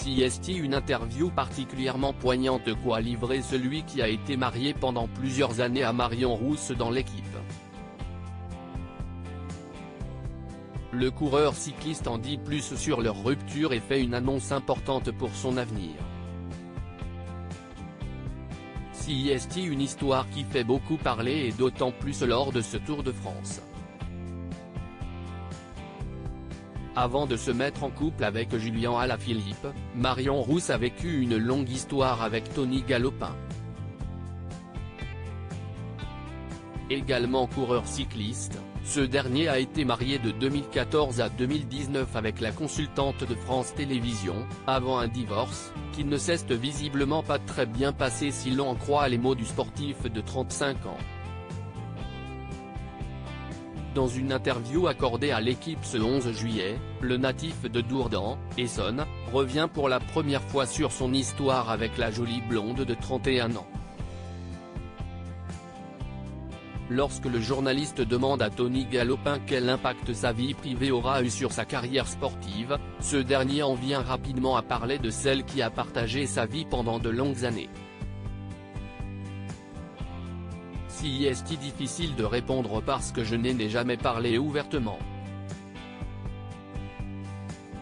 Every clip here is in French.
CST, une interview particulièrement poignante qu'a livré celui qui a été marié pendant plusieurs années à Marion Rousse dans l'équipe. Le coureur cycliste en dit plus sur leur rupture et fait une annonce importante pour son avenir. CST, une histoire qui fait beaucoup parler et d'autant plus lors de ce Tour de France. Avant de se mettre en couple avec Julien Alaphilippe, Marion Rousse a vécu une longue histoire avec Tony Galopin. Également coureur cycliste, ce dernier a été marié de 2014 à 2019 avec la consultante de France Télévisions, avant un divorce, qui ne s'est visiblement pas très bien passé si l'on en croit les mots du sportif de 35 ans. Dans une interview accordée à l'équipe ce 11 juillet, le natif de Dourdan, Essonne, revient pour la première fois sur son histoire avec la jolie blonde de 31 ans. Lorsque le journaliste demande à Tony Galopin quel impact sa vie privée aura eu sur sa carrière sportive, ce dernier en vient rapidement à parler de celle qui a partagé sa vie pendant de longues années. CST, difficile de répondre parce que je n'ai jamais parlé ouvertement.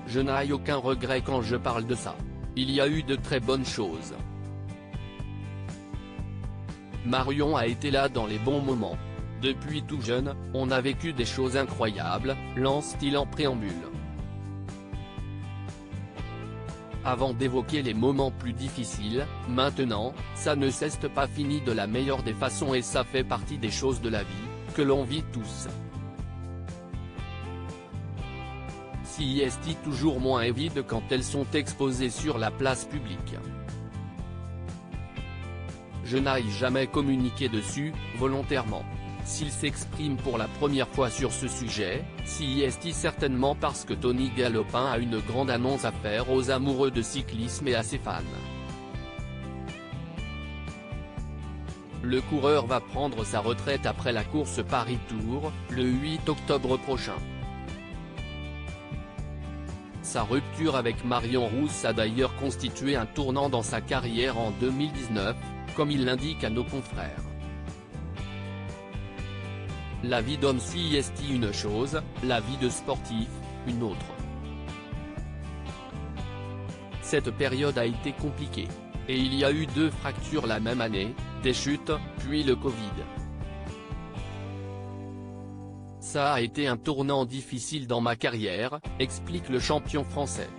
Je n'ai aucun regret quand je parle de ça. Il y a eu de très bonnes choses. Marion a été là dans les bons moments. Depuis tout jeune, on a vécu des choses incroyables, lance-t-il en préambule. Avant d'évoquer les moments plus difficiles, maintenant, ça ne s'est pas fini de la meilleure des façons et ça fait partie des choses de la vie, que l'on vit tous. CST, toujours moins évident quand elles sont exposées sur la place publique. Je n'ai jamais communiqué dessus, volontairement. S'il s'exprime pour la première fois sur ce sujet, CST certainement parce que Tony Galopin a une grande annonce à faire aux amoureux de cyclisme et à ses fans. Le coureur va prendre sa retraite après la course Paris-Tours, le 8 octobre prochain. Sa rupture avec Marion Rousse a d'ailleurs constitué un tournant dans sa carrière en 2019, comme il l'indique à nos confrères. La vie d'homme CST une chose, la vie de sportif, une autre. Cette période a été compliquée. Et il y a eu 2 fractures la même année, des chutes, puis le Covid. Ça a été un tournant difficile dans ma carrière, explique le champion français.